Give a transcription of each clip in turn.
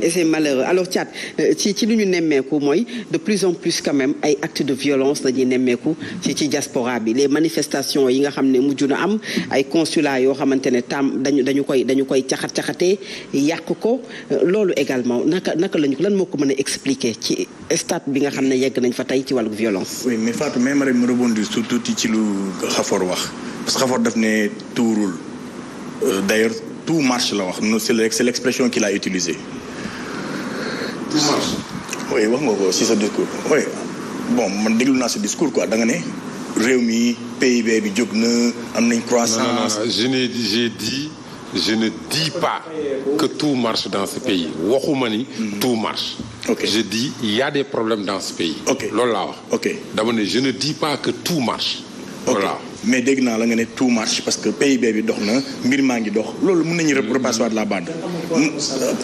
Et c'est malheureux alors Thiat ci lu ñu nemmeeku mooy de plus en plus quand même ay actes de violence la ñuy nemmeeku ci diaspora bi les manifestations yi nga xam ne mujj na am ay consulats yoo xamante ne dañu koy caxatee yàq ko loolu également naka lañu lan moo ko mën a expliquer ci stade bi nga xam ne yegg nañ fa tey ci wàllu violence. oui mais Fatou même rek ma rebondir surtout ci lu Khafor wax parce que Khafor daf ne tout roule d'ailleurs tout marche la wax c'est l'expression qu'il a utilisée. Tout marche. Oui wax nga ko ci sa discours. Oui bon man déglu naa sa discours quoi da nga ne réew mi PIB bi jóg na am nañ croissance. Non, je ne dis pas que tout marche dans ce pays waxuma ni tout marche. Okay. Je dis il y a des problèmes dans ce pays. Ok loolu laa wax. ok dama ne je ne dis pas que tout marche. Voilà. mais dégg naa la nga ne tout marche parce que PIB bi dox na mbir maa ngi dox loolu mën nañu repasser waat la bande.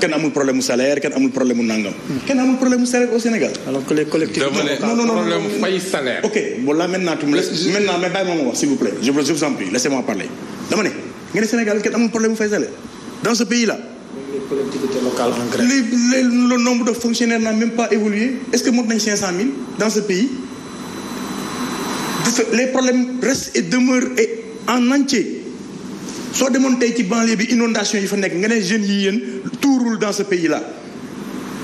kenn amul problème mu salaire kenn amul problème mu nangam. kenn amul problème mu salaire au Sénégal. alors que les collectivités non problème fay salaire. ok bon là maintenant tu me laisses maintenant mais bàyyi ma wax s'il vous plaît je vous en prie laissez-moi parler dama ne nga ne Sénégal kenn amul problème mu fay salaire dans ce pays là. les collectivités locales en grève. le nombre de fonctionnaires n'a même pas évolué est-ce que mot nañ 500 000 dans ce pays. les problèmes restent et demeurent en entier soo demoon tey ci banlieue bi inondation yi fa nekk nga ne jeunes yi yéen tout roule dans ce pays là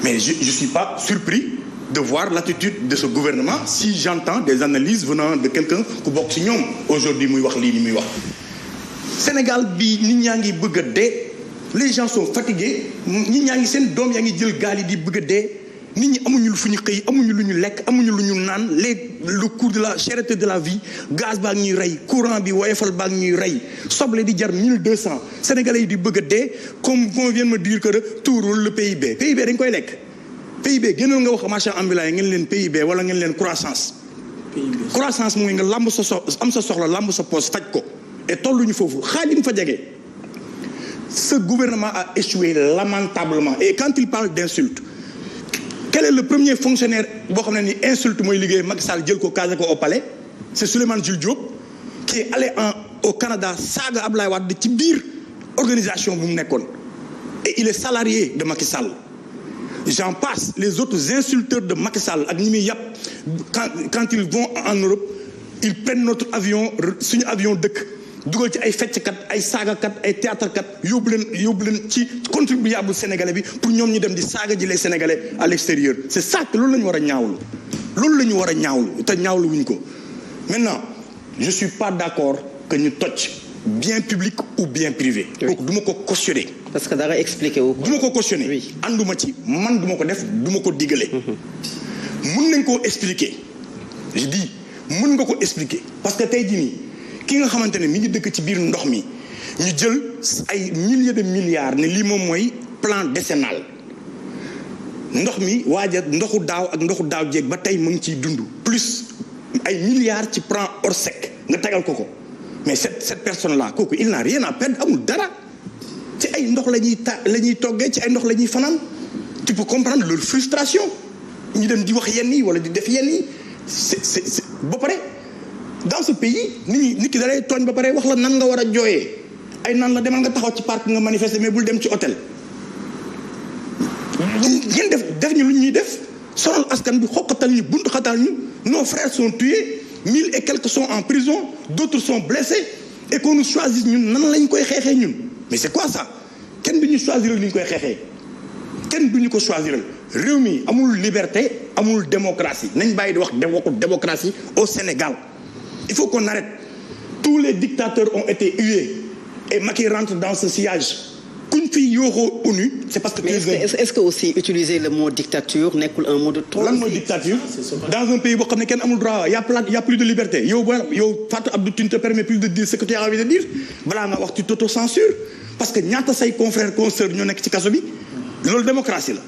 mais je suis pas surpris de voir l'attitude de ce gouvernement si j'entends des analyses venant de quelqu'un ku bokk ci ñoom aujourd'hui muy wax lii ni muy wax Sénégal bi nit ñaa ngi bëgg a dee les gens sont fatigués nit ñaa ngi seen doom yaa ngi jël gaal yi di bëgg a dee nit ñi amuñu fu ñu xëy amuñu lu ñu lekk amuñu lu ñu naan le coût de la cherté de la vie gaz baa ngi ñuy rey courant bi woyofal baa ngi ñuy rey soble di jar 1200 sénégalais yi di bëgg a dee comme on vient me dire que tout roule le PIB dañ koy lekk PIB génnal nga wax marchand ambulant yi ngeen leen PIB wala ngeen leen croissance croissance mooy nga lamb sa am sa soxla lamb sa poche faj ko et tolluñu foofu xaadim fa jege ce gouvernement a échoué lamentablement et quand il parle d'insulte quel est le premier fonctionnaire boo xam ne ni insulte mooy liggéey Macky Sall jël ko casé ko au palais c'est Souleymane Jules Diop qui est allé au Canada saaga Ablaye Wade ci biir organisation bu mu nekkoon et il est salarié de Macky Sall j'en passe les autres insulteurs de Macky Sall ak ñi muy yàpp quand ils vont en Europe ils prennent notre avion suñu avion dëkk dugal ci ay fecckat ay saagakat ay théâtrekat yóbbu leen ci contribuable sénégalais bi pour ñoom ñu dem di saaga ji les sénégalais à l'extérieur c'est ça que loolu la ñu war a ñaawlu te ñaawlu wuñ ko maintenant je suis pas d'accord que ñu toj bien public ou bien privé. kooku du ma ko cautionner. parce que dara expliqué wu ko. du ma ko cautionner. oui ànduma ci man du ma ko def du ma ko digale. mun nañ koo expliquer je dis mun nga ko expliquer parce que tey jii nii. ki nga xamante ne mi ngi dëkk ci biir ndox mi ñu jël ay milliers de milliards ne lii moom mooy plan décennal ndox mi waaja ndoxu daaw ak ndoxu daaw jéeg ba tey mu ngi ciy dund plus ay milliards ci plan Orsec nga tegal ko mais cette personne là kooku il n'a rien à perdre amul dara ci ay ndox la ñuy toggee ci ay ndox la ñuy fanaan tu peux comprendre leur frustration ñu dem di wax yenn yi wala di def yenn yi c'est ba pare dans ce pays nit ki da lay tooñ ba pare wax la nan nga war a jooyee ay nan la demal nga taxaw ci parc nga manifester mais bul dem ci hôtel ngeen def ñu lu ñuy def sonal askan bi xokkatal ñu buntu xatal ñu nos frères sont tués 1000 et quelques sont en prison d'autres sont blessés et qu'on nous choisisse ñun nan lañ koy xeexee ñun mais c'est quoi ça kenn du ñu choisir li ñu koy xeexee kenn du ñu ko choisir réew mi amul liberté amul démocratie nañ bàyyi di wax démocratie au Sénégal. Il faut qu'on arrête. Tous les dictateurs ont été hués et Macky rentre dans ce sillage. Kuñ fi yooxoo ONU, c'est parce que. Mais est-ce que aussi utiliser le mot dictature nekkul un mot de trop. lan mooy dictature dans un pays boo xam ne kenn amul droit y a plus de liberté yow Fatou Abdou tu ne te permets plus de dire ce que tu as envie de dire balaa nga wax tu t'auto-censures parce que ñaata say confrères consoeurs ñoo nekk ci kaso bi loolu démocratie la.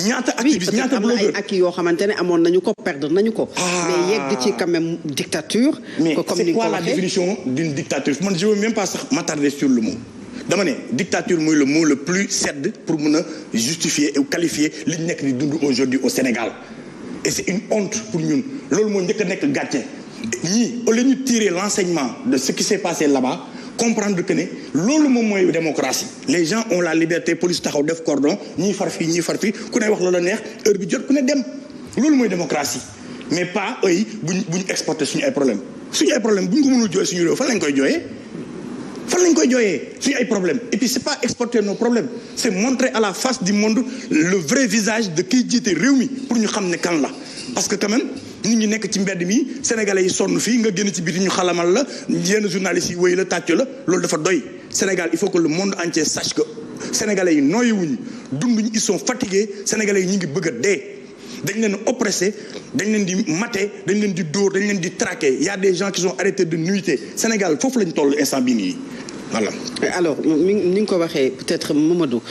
ñaata activiste ñaata blogueur ay acquis yoo xamante ne amoon nañu ko perdre nañu ko. mais yegg ci quand même dictature. mais comme c'est quoi la définition d'une dictature man je veux même pas sax m'attarder sur le mot. dama ne dictature mooy le mot le plus sedd pour mën a justifier et qualifier li ñu nekk di dund aujourd'hui au Sénégal et c'est une honte pour ñun loolu moo njëkk a nekk gàcce ñii au lieu ñu tirer l'enseignement de ce qui s'est passé là-bas comprendre que ne loolu moom mooy démocratie les gens ont la liberté police taxaw def cordon ñii far fii ñii far fii ku ne wax loola neex heure bi jot ku ne dem loolu mooy démocratie mais pas eux buñ exporter suñu ay problème buñ ko mënul jooy suñu réew fan lañ koy jooyee suñu ay problème et puis c'est pas exporter nos problèmes c'est montrer à la face du monde le vrai visage de kiy jiite réew mi pour ñu xam ne kan la parce que quand même nit ñi nekk ci mbedd mi sénégalais yi sonn fii nga génn ci biti ñu xalamal la yenn journalistes yi wéy la tàccu la loolu dafa doy Sénégal il faut que le monde entier sache que sénégalais yi nooyiwuñu dunduñu ils sont fatigués sénégalais yi ñu ngi bëgg a dee dañ leen oppressé dañ leen di maté dañ leen di dóor dañ leen di traqué y a des gens qui sont arrêtés de nuitée Sénégal foofu lañ toll instant bii nii voilà. alors ni nga ko waxee peut-être Mamadou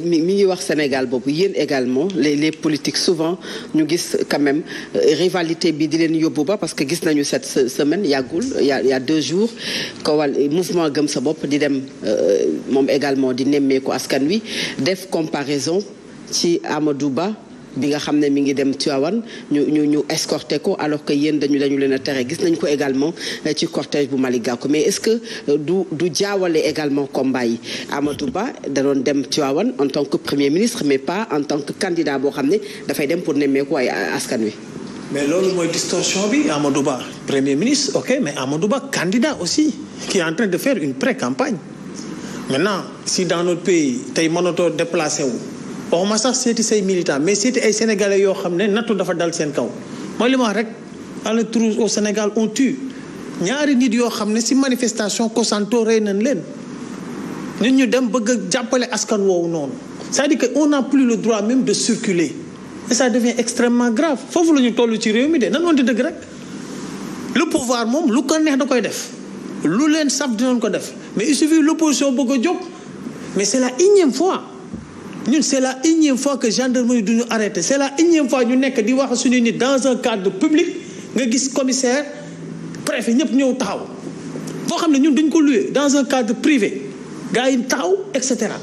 mi ngi wax Sénégal boobu yéen également les politiques souvent ñu gis quand même rivalité bi di leen yóbbu ba parce que gis nañu cette semaine yàggul y a 2 jours ko wal mouvement gëm sa bopp di dem moom également di nemmeeku askan wi def comparaison ci Amadou Ba bi nga xam ne mi ngi dem Tivaouane ñu escorté ko alors que yéen dañu leen a tere gis nañ ko également ci cortège bu Malick Gakou mais est-ce que du jaawale également combat yi Amadou Ba da doon dem Tivaouane en tant que premier ministre mais pas en tant que candidat boo xam ne dafay dem pour nemmeeku ay askan wi. mais loolu mooy distorsion bi Amadou Ba premier ministre ok mais Amadou Ba candidat aussi qui est en train de faire une pré-campagne maintenant si dans notre pays tey mënatoo déplacé wu. waxuma sax seeti say militants mais seeti ay sénégalais yoo xam ne nattu dafa dal seen kaw mooy li ma wax rek à la trousse au Sénégal on tue ñaari nit yoo xam ne si manifestation Kosanto rey nañ leen ñun ñu dem bëgg a jàppale askan woowu noonu c'est-à-dire que on n'a plus le droit même de circuler et ça devient extrêmement grave foofu la ñu toll ci réew mi de nan wante dëgg rek le pouvoir moom lu ko neex da koy def lu leen saf dinañ ko def mais il suffit l'opposition bëgg a jóg mais c'est la énième fois ñun c'est la énième fois que gendarmerie du ñu arrêté c'est la énième fois ñu nekk di wax suñu nit dans un cadre public nga gis commissaire préfet ñëpp ñëw taxaw boo xam ne ñun dañ ko loué dans un cadre privé gars yi taxaw et cetera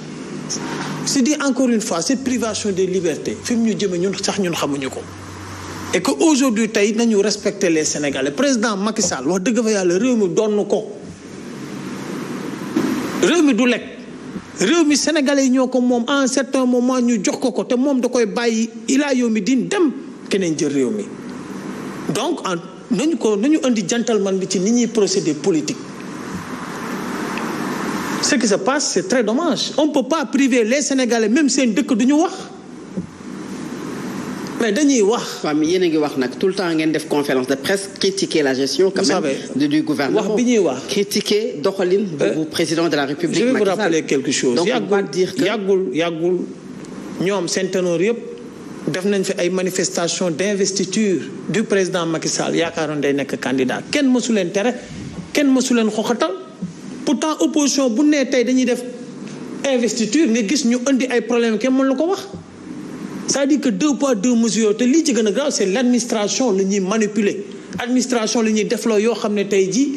c'est dit encore une fois cette privation des libertés fi mu ñu jëmee ñun sax ñun xamuñu ko et que aujourd'hui tey nañu respecter les Sénégalais président Macky Sall wax dëgg fa yàlla réew mi doon ko réew mi du lekk réew mi sénégalais yi ñoo ko moom à un certain moment ñu jox ko te moom da koy bàyyi ilaa yow mi din dem keneen jël réew mi donc nañu indi gentleman bi ci ni ñuy procéder politique. Ce qui se passe c'est très dommage on peut pas priver les sénégalais même seen dëkk du ñu wax mais dañuy wax. waaw mais yéen a ngi wax nag tout le temps ngeen def conférence de presse critiquer la gestion quand même du gouvernement wax bi ñuy wax critiquer doxalin bu président de la République. je vais vous rappeler quelque chose. donc on va dire que yàggul ñoom seen ténor yëpp def nañ fi ay manifestations d'investiture du président Macky Sall yaakaaroon day nekk candidat kenn mësu leen tere kenn mësu leen xoxatal pourtant opposition bu nee tey dañuy def investiture nga gis ñu indi ay problème kenn mën la ko wax. c'est-à-dire que 2 poids 2 mesures te lii ci gën a grave c'est l'administration la ñuy manipuler administration la ñuy defloo yoo xam ne tey jii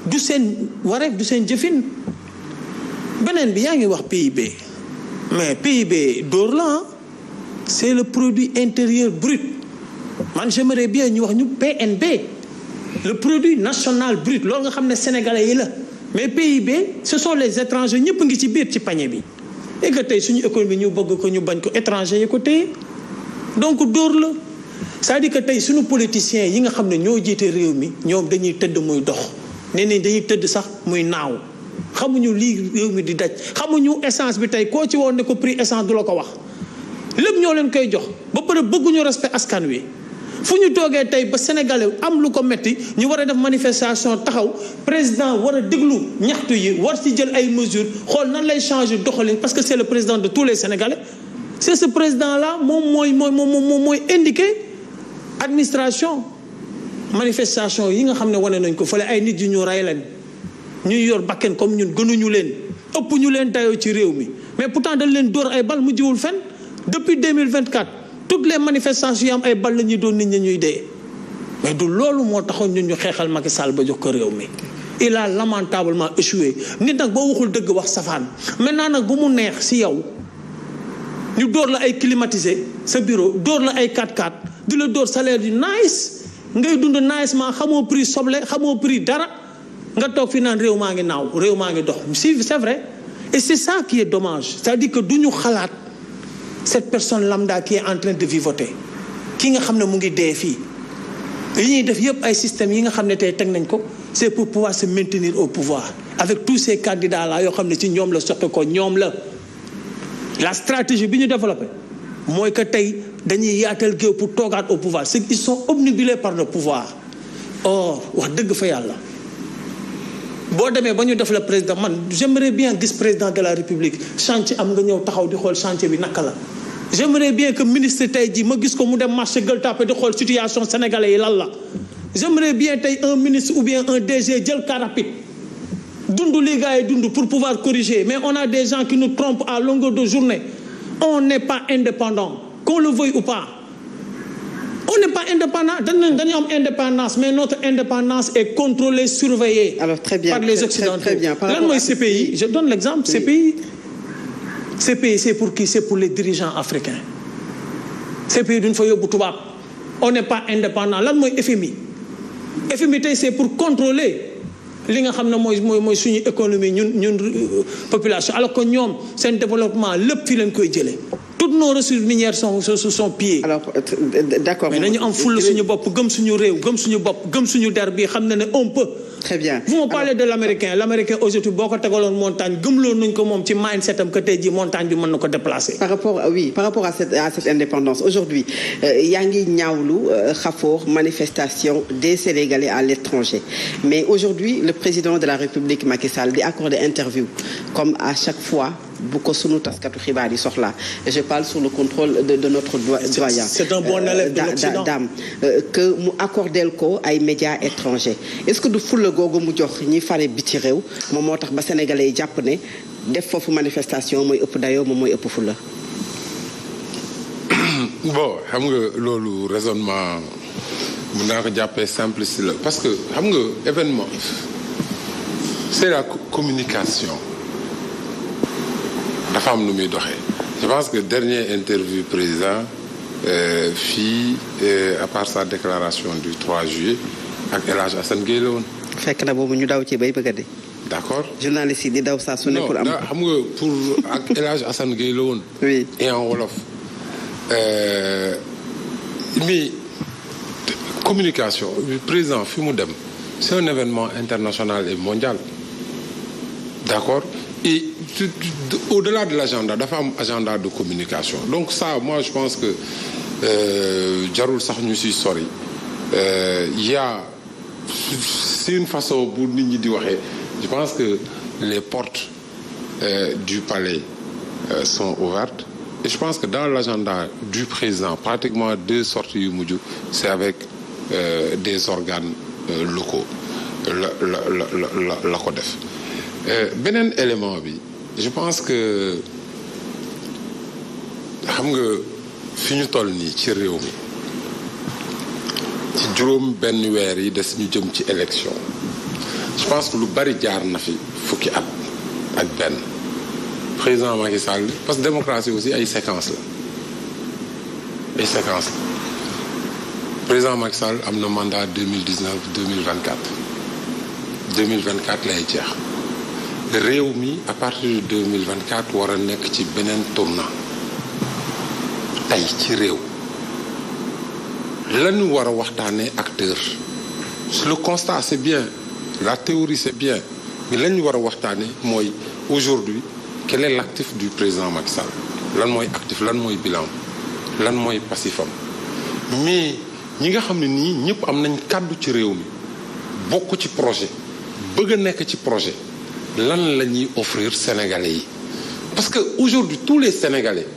du seen wareef du seen jëfin beneen bi yaa ngi wax PIB mais PIB dóor la c'est le produit intérieur brut man j'aimerais bien ñu wax ñu PNB le produit national brut loolu nga xam ne sénégalais yi la mais PIB ce sont les étrangers ñëpp ngi ci biir ci panier bi et que tey suñu économie ñu bëgg ko ñu bañ ko étranger yi ko téye donc dóor la c'est-à-dire que tey suñu politiciens yi nga xam ne ñoo jiite réew mi ñoom dañuy tëdd muy dox nee nañ dañuy tëdd sax muy naaw xamuñu lii réew mi di daj xamuñu essence bi tey koo ci woon ne ko prix essence du la ko wax lépp ñoo leen koy jox ba pare bëgguñu respect askan wi fu ñu toogee tey ba sénégalais am lu ko metti ñu war a def manifestation taxaw président war a déglu ñaxtu yi war ci jël ay mesures xool nan lay changer doxalin parce que c'est le président de tous les sénégalais c'est ce président là moom mooy indiqué administration manifestation yi nga xam ne wane nañ ko fële ay nit yu ñu rey leen ñuy yor bakken comme ñun gënuñu leen ëpp ñu leen dayoo ci réew mi mais pourtant dañ leen dóor ay bal mu jiwul fenn depuis 2024 toutes les manifestations yi am ay bal la ñuy doon nit ñi ñuy dee mais du loolu moo taxoon ñun ñu xeexal Macky Sall ba jox ko réew mi il a lamentablement échoué nit nag boo waxul dëgg wax safaan maintenant nag bu mu neex si yow ñu dóor la ay climatisé sa bureau dóor la ay 4x4 di la dóor salaire yu nice ngay dund nicement xamoo prix soble xamoo prix dara nga toog fi naan réew maa ngi naaw réew maa ngi dox si c'est vrai et c'est ça qui est dommage c'est-à-dire que du ñu xalaat cette personne lambda qui est en train de vivoter ki nga xam ne mu ngi dee fii li ñuy def yëpp ay systèmes yi nga xam ne tey teg nañ ko c'est pour pouvoir se maintenir au pouvoir avec tous ces candidats là yoo xam ne ci ñoom la soqe ko ñoom la stratégie bi ñu développé mooy que tey dañuy yaatal géew pour toogaat au pouvoir c'est qu'ils sont obnubilés par le pouvoir or wax dëgg fa yàlla boo demee ba ñu def la président man j'aimerais bien gis président de la république chantier am nga ñëw taxaw di xool chantier bi naka la j'aimerais bien que ministre tey jii ma gis ko mu dem marché Gueule Tapée di xool situation sénégalais yi lan la j'aimerais bien tey un ministre ou bien un DG jël car rapide dund li gars yi dund pour pouvoir corriger mais on a des gens qui nous trompent à longueur de journée on n'est pas indépendant qu'on le veuille ou pas on n'est pas indépendant dañu am indépendance mais notre indépendance est contrôlée surveillée alors très bien, par les Occidentaux. Très bien. Lan mooy CPI je donne l'exemple oui. CPI c'est pour qui c'est pour les dirigeants africains CPI duñ fa yóbbu tubaab on n'est pas indépendant lan mooy FMI tey c'est pour contrôler li nga xam ne mooy suñu économie ñun population alors que ñoom seen développement lépp fii lañ koy jëlee toutes nos ressources minières sont pillées. alors d'accord mais nañu am fulla suñu bopp gëm suñu réew gëm suñu bopp gëm suñu der bi xam ne on peut. très bien vous me parlez de l'américain aujourd'hui boo ko tegaloon montagne gëmloon nañ ko moom ci mindset am que tey jii montagne bi mën na ko déplacer. par rapport à cette indépendance aujourd'hui yaa ngi ñaawlu xafoor manifestation des Sénégalais à l'étranger mais aujourd'hui le président de la République Macky Sall di accorder interview comme à chaque fois bu ko sunu taskatu xibaar yi soxla je parle sous le contrôle de notre doyen. C'est un bon élève de l'Occident. dame que mu accordeel ko ay médias étrangers est-ce que du fulla googu mu jox ñi fare biti réew moom moo tax ba sénégalais yi jàpp ne def foofu manifestation mooy ëpp dayoo moom mooy ëpp fulla. bon xam nga loolu raisonnement mun naa ko jàppee simpliste la parce que xam nga événement c'est la communication dafa am nu muy doxee je pense que dernière interview président fii à part sa déclaration du 3 juillet ak El Hadj Assane Gueye la woon. fekk na boobu ñu daw ci bay bëgg a dee. d'accord journaliste yi di daw saa su ne pour am. non xam nga pour ak El Hadj Assane Gueye la woon. oui et en wolof. mais communication président fi mu dem c'est un événement international et mondial d'accord et au-delà de l'agenda dafa am agenda de communication donc ça moi je pense que jarul sax ñu si sori y a c'est une façon bu nit ñi di waxee je pense que les portes du palais sont ouvertes et je pense que dans l'agenda du président pratiquement 2 sorties yu mujj c'est avec des organes locaux la ko def beneen élément bi je pense que xam nga fi ñu toll nii ci réew mi ci juróom benn weer yi des ñu jëm ci élection je pense que lu bari jaar na fi fukki at ak benn président Macky Sall parce que démocratie aussi ay séquences la président Macky Sall am na mandat 2019 2024 lay jeex réew mi à partir de 2024 war a nekk ci beneen tournant tey ci réew lañu war a waxtaanee acteur le constat c'est bien la théorie c'est bien mais lañu war a waxtaanee mooy aujourd'hui quel est l'actif du président Macky Sall lan mooy actif lan mooy bilan lan mooy passifam mais ñi nga xam ne nii ñëpp am nañ kàddu ci réew mi bokk ci projet bëgg a nekk ci projet lan la ñuy offrir Sénégalais yi parce que aujourd'hui tous les Sénégalais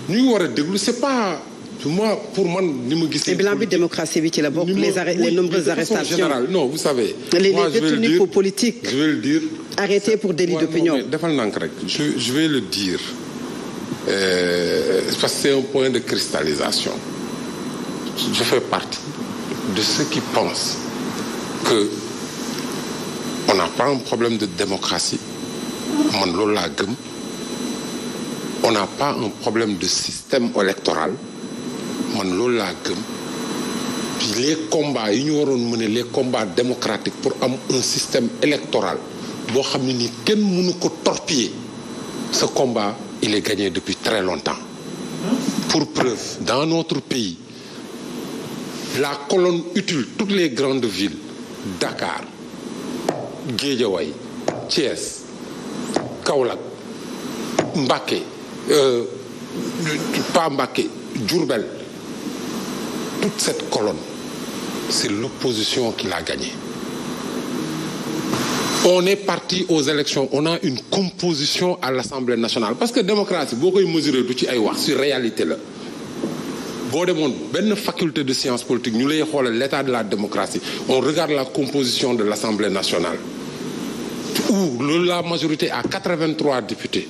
ñu war a déglu c'est pas moi pour man ni ma gisee. bilan bi démocratie bi ci la bokk les nombreuses arrestations générale non vous savez. les détenus pour politique. je vais le dire. arrêtés pour délit d'opinion. defal nank rek je vais le dire parce que c'est un point de cristallisation je fais partie de ceux qui pensent que on n'a pas un problème de démocratie man loolu laa gëm on n'a pas un problème de système électoral man loolu laa gëm les combats yi ñu waroon mener les combats démocratiques pour am un système électoral boo xam ne ni kenn mënu ko torpiller ce combat il est gagné depuis très longtemps. Pour preuve, dans notre pays, la colonne utile, toutes les grandes villes, Dakar, Guédiawaye, Thiès, Kaolack, Mbacké, pas Mbacké, Diourbel, toute cette colonne, c'est l'opposition qui l'a gagnée. On est parti aux élections, on a une composition à l'Assemblée nationale parce que démocratie boo koy mesurer du ci ay wax ci réalité la boo demoon benn faculté de sciences politiques ñu lay xoolal l'état de la démocratie on regarde la composition de l'Assemblée nationale où la majorité a 83 députés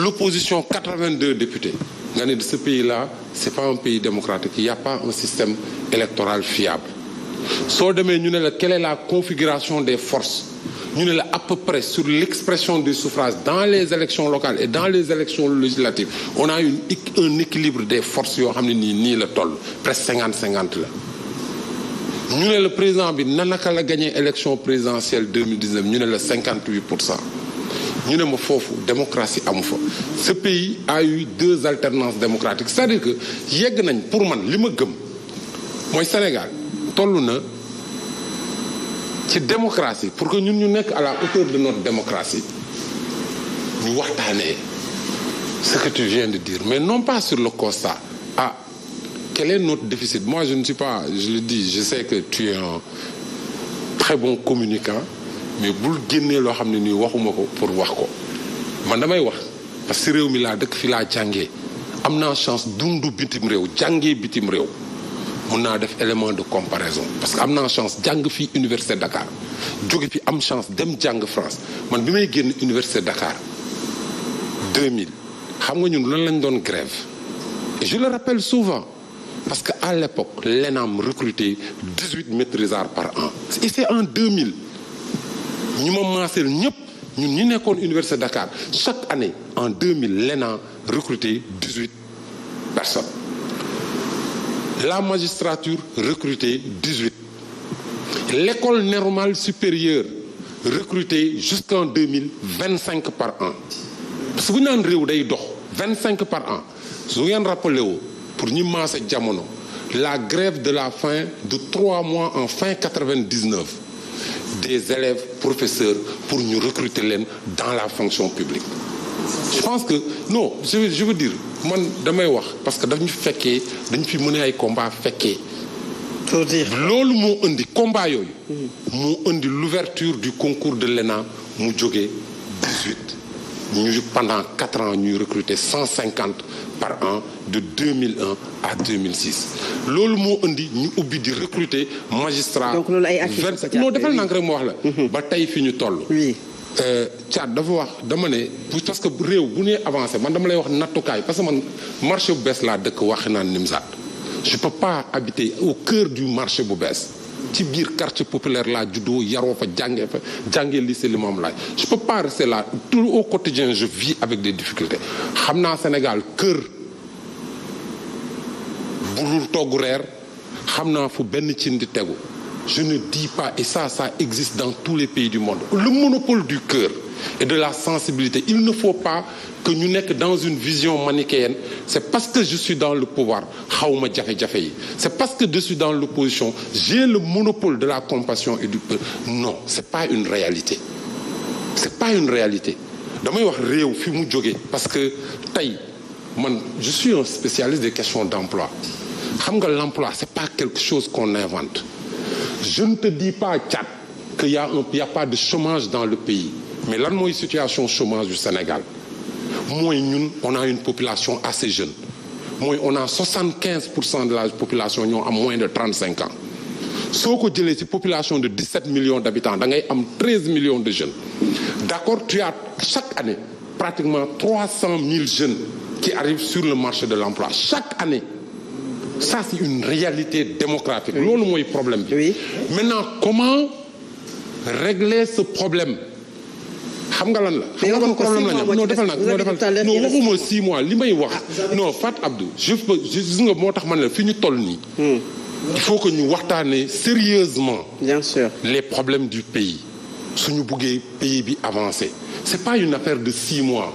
l'opposition 82 députés nga ne de ce pays-là c'est pas un pays démocratique il n'y a pas un système électoral fiable. soo demee ñu ne la quelle est la configuration des forces ñu ne la à peu près sur l'expression des suffrages dans les élections locales et dans les élections législatives on a un équilibre des forces yoo xam ne nii la toll presque 50-50 la ñu ne la président bi naka la gagné élection présidentielle 2019 ñu ne la 58%. ñu ne ma foofu démocratie amu fa ce pays a eu 2 alternances démocratiques c'est-à-dire que yegg nañ pour man li ma gëm mooy Sénégal toll na ci démocratie pour que ñun ñu nekk à la hauteur de notre démocratie ñu waxtaanee ce que tu viens de dire mais non pas sur le constat quel est notre déficit moi je ne suis pas je le dis je sais que tu es un très bon communicant mais bul génnee loo xam ne nii waxuma ko pour wax ko man damay wax parce que réew mi laa dëkk fi laa jàngee am naa chance dundu bitim réew jàngee bitim réew mun naa def élément de comparaison parce que am naa chance jàng fii université Dakar jóge fi am chance dem jàng France man bi may génn université Dakar 2000 xam nga ñun lan lañ doon grève et je le rappelle souvent parce que à l'époque l'ENAM recrutait 18 maîtrisards par an et c'est en 2000 ñu ma maaseel ñëpp ñun ñi nekkoon université Dakar chaque année en 2000 l'ENAM recrutait 18 personnes la magistrature recrutait 18 l'école normale supérieure recrutait jusqu'en 2000 25 par an parce que bu ñu naan réew day dox 25 par an su ngeen rappelé woo pour ñi maase jamono la grève de la faim de 3 mois en fin 99 des élèves professeurs pour ñu recruter leen dans la fonction publique je pense que non je veux dire man damay wax parce que dañu fekkee dañu fi mën ay combat fekkee pour dire loolu moo indi combat yooyu moo indi l'ouverture du concours de l'ENA mu jógee 18 ñu pendant 4 ans ñuy recruter 150 par an de 2001 à 2006 loolu moo indi ñu ubbi di recruter magistrat donc loolu ay non defal naa rek moo wax la ba tey fi ñu toll Thiat dafa wax dama ne parce que réew bu nee avancé man dama lay wax nattukaay parce que man marché bu bees laa dëkk waxi naan Nimzaat je peux pas habiter au cœur du marché bu bees ci biir quartier populaire laa juddoo yaroo fa jàngee lycée Limamoulaye je peux pas rester là tout au quotidien je vis avec des difficultés xam naa Sénégal kër bu dul togg reer xam naa fu benn cin di tegu je ne dis pas et ça existe dans tous les pays du monde le monopole du cœur et de la sensibilité il ne faut pas que ñu nekk dans une vision manichéenne c'est parce que je suis dans le pouvoir xawma jafe-jafe yi c'est parce que je suis dans l'opposition j'ai le monopole de la compassion et du peuple non c'est pas une réalité damay wax réew fi mu jógee parce que tey man je suis un spécialiste des questions d'emploi xam nga l'emploi c'est pas quelque chose qu'on invente je ne te dis pas Thiat qu'il y a pas de chômage dans le pays mais lan mooy situation chômage du Sénégal mooy ñun on a une population assez jeune mooy on a 75% de la population ñoo am moins de 35 ans soo ko jëlee ci population de 17 millions d'habitants da ngay am 13 millions de jeunes d'accord tu as chaque année pratiquement 300 000 jeunes qui arrivent sur le marché de l'emploi chaque année ça c'est une réalité démocratique loolu mooy problème bi maintenant comment régler ce problème xam nga lan la xam nga problème la non defal nag non waxuma 6 mois li may wax non Fat Abdou gis nga moo tax man la fi ñu toll nii il faut que ñu waxtaanee sérieusement. Bien sûr. Les problèmes du pays suñu buggee pays bi avancer. C'est pas une affaire de 6 mois.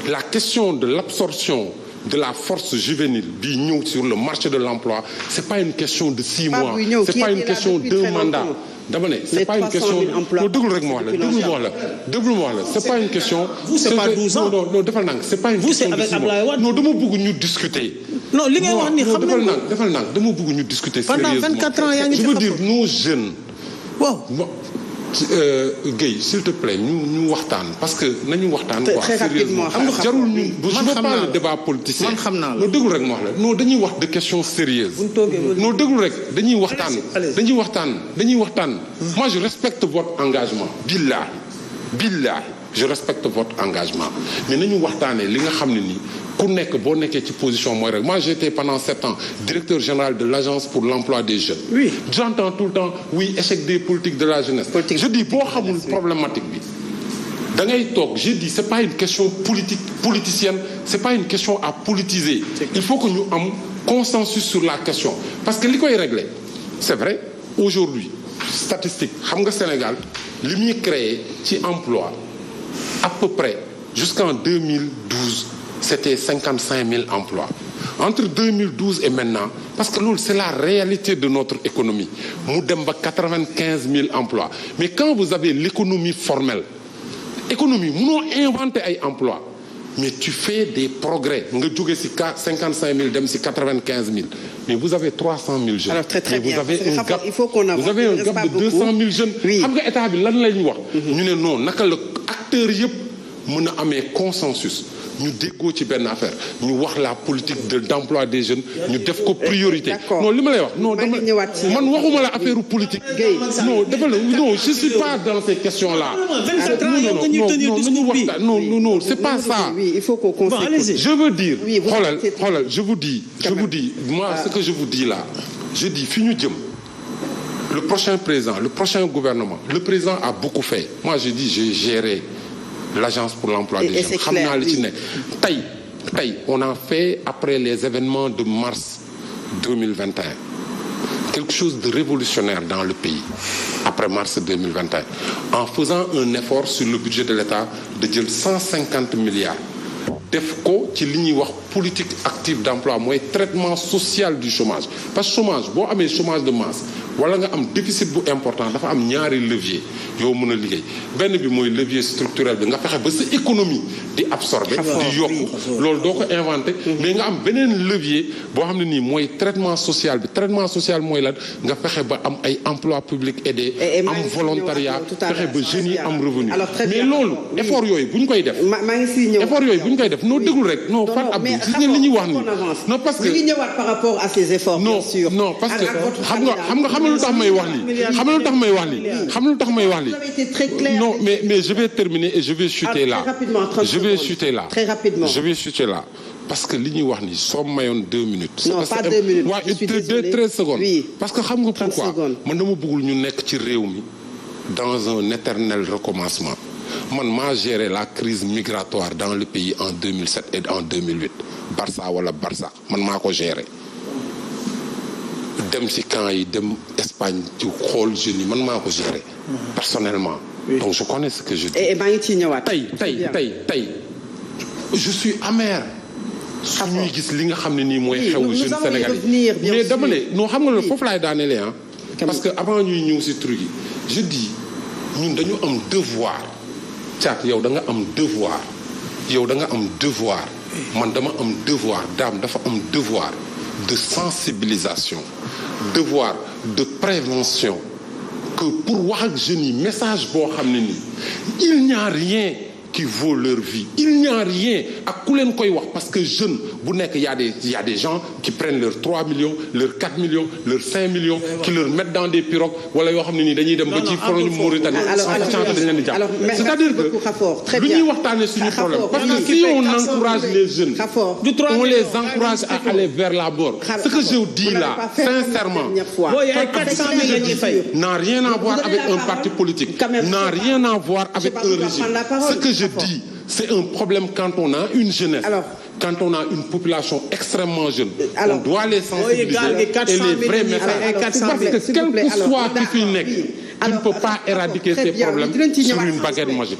La question de l'absorption de la force juvénile bi ñëw sur le marché de l'emploi, c'est pas une question de 6 mois. C'est pas une question d'un mandat. dama ne c'est pas une question non déglu rek ma wax la déglu ma wax la c'est pas une question. vous c'est pas 12 ans non defal nang c'est pas une question de 6 mois. Non dama bëgg ñu discuter. non li ngay wax ni xam nañ defal nang dama bëgg ñu discuter pendant 24 ans yaa ngi ci je veux dire nos jeunes. waaw. Guèye s'il te plaît ñu waxtaan parce que nañu waxtaan quoi très rapidement jarul ñu je veux pas le débat politicien man xam naa la non déglu rek ma wax la non dañuy wax de questions sérieuses non déglu rek dañuy waxtaan moi je respecte votre engagement billahi je respecte votre engagement mais nañu waxtaanee li nga xam ne nii ku nekk boo nekkee ci position mooy rek moi j'étais pendant 7 ans directeur général de l'agence pour l'emploi des jeunes. Oui. J'entends tout le temps oui échec des politiques de la jeunesse. Je dis boo xamul problématique bi da ngay toog je dis c'est pas une question politicienne c'est pas une question à politiser. Il faut que ñu am consensus sur la question parce que li koy régler c'est vrai aujourd'hui statistique xam nga Sénégal li muy créé ci emploi à peu près jusqu'en 2012 c'était 55 000 emplois. Entre 2012 et maintenant, parce que loolu c'est la réalité de notre économie, mu dem ba 95 000 emplois. Mais quand vous avez l'économie formelle, économie mënoo inventer ay emplois, mais tu fais des progrès. Nga jóge ci 55 000 dem ci 95 000. Mais vous avez 300 000 jeunes. Alors très bien. Vous avez un gap, il faut qu'on avance. Vous avez un gap de 200 000 jeunes. Xam nga état bi lan la ñu wax. ñu ne non naka la acteurs yëpp mën a amee consensus. ñu déggoo ci benn affaire ñu wax la politique d'emploi des jeunes ñu def ko priorité. Non li ma lay wax non dama man waxuma la affaire politique. non dafa la non je suis pas dans ces questions là. Non c'est pas ça. Oui, il faut qu'on s'écoute. Je veux dire xoolal je vous dis moi ce que je vous dis là je dis fi ñu jëm le prochain président le prochain gouvernement le président a beaucoup fait moi je dis j'ai géré l'agence pour l'emploi des jeunes xam naa li ci nekk tey on a fait après les événements de mars 2021 quelque chose de révolutionnaire dans le pays après mars 2021 en faisant un effort sur le budget de l'État de jël 150 milliards def ko ci li ñuy wax politique active d'emploi mooy traitement social du chômage parce que chômage boo amee chômage de masse wala nga am déficit bu important dafa am ñaari levier yow mën a liggéey benn bi mooy levier structurel bi nga fexe ba sa économie di absorber di yokku loolu doo ko inventé mais nga am beneen levier boo xam ne nii mooy traitement social bi traitement social mooy lan nga fexe ba am ay emploi public aidé am volontariat fexe ba jeunes yi am revenu mais loolu effort yooyu bu ñu koy def effort yooyu bu ñu koy def noo déglu rek non Fat Abdou gis nga li ñuy wax nii non parce que ñu ñëwaat par rapport à ces efforts bien sûr non parce que xam nga lu tax may wax lii non mais je vais terminer et je vais chuter là je vais chuter là parce que li ñuy wax ni soo mayoon 2 minutes. non pas 2 minutes je suis désolé 13 secondes. Oui. Parce que xam nga pourquoi man dama bëggul ñu nekk ci réew mi dans un éternel recommencement man maa géré la crise migratoire dans le pays en 2007 et en 2008 Barça wala Barça man maa ko géré. dem ci camp yi dem Espagne ci xool jeunes yi man maa ko géré personnellement. Oui. Donc je connais ce que je dis. et maa ngi ciy ñëwaat. tey je suis amer. su ñuy gis li nga xam ne nii mooy xew jeune sénégalais mais dama ne non xam nga loolu foofu laay daanelee ah. parce que avant ñuy ñëw ci truc yi je dis ñun dañu am devoir. Thiat yow da nga am devoir man dama am devoir Dame dafa am devoir de sensibilisation devoir de prévention que pour wax ak jeunes yi message boo xam ne nii il n'y a rien qui vaut leur vie il n'y a rien ak ku leen koy wax parce que jeune bu nekk y a des gens qui prennent leurs 3 millions leurs 4 millions leurs 5 millions qui leur mettent dans des pirogues wala yoo xam ne nii dañuy dem ba ci frontière Mauritanie dañ leen di jàpp c'est-à-dire que lu ñuy waxtaanee suñu problème parce que si on encourage les jeunes on les encourage à aller vers la bord ce que je dis là sincèrement n'a rien à voir avec un parti politique n'a rien à voir avec un régime ce que je dis c'est un problème quand on a une jeunesse quand on a une population extrêmement jeune, alors, on doit les sensibiliser et les vrais messages. Parce que quel que soit qui fi nekk, tu ne peux pas éradiquer ces problèmes sur une baguette magique.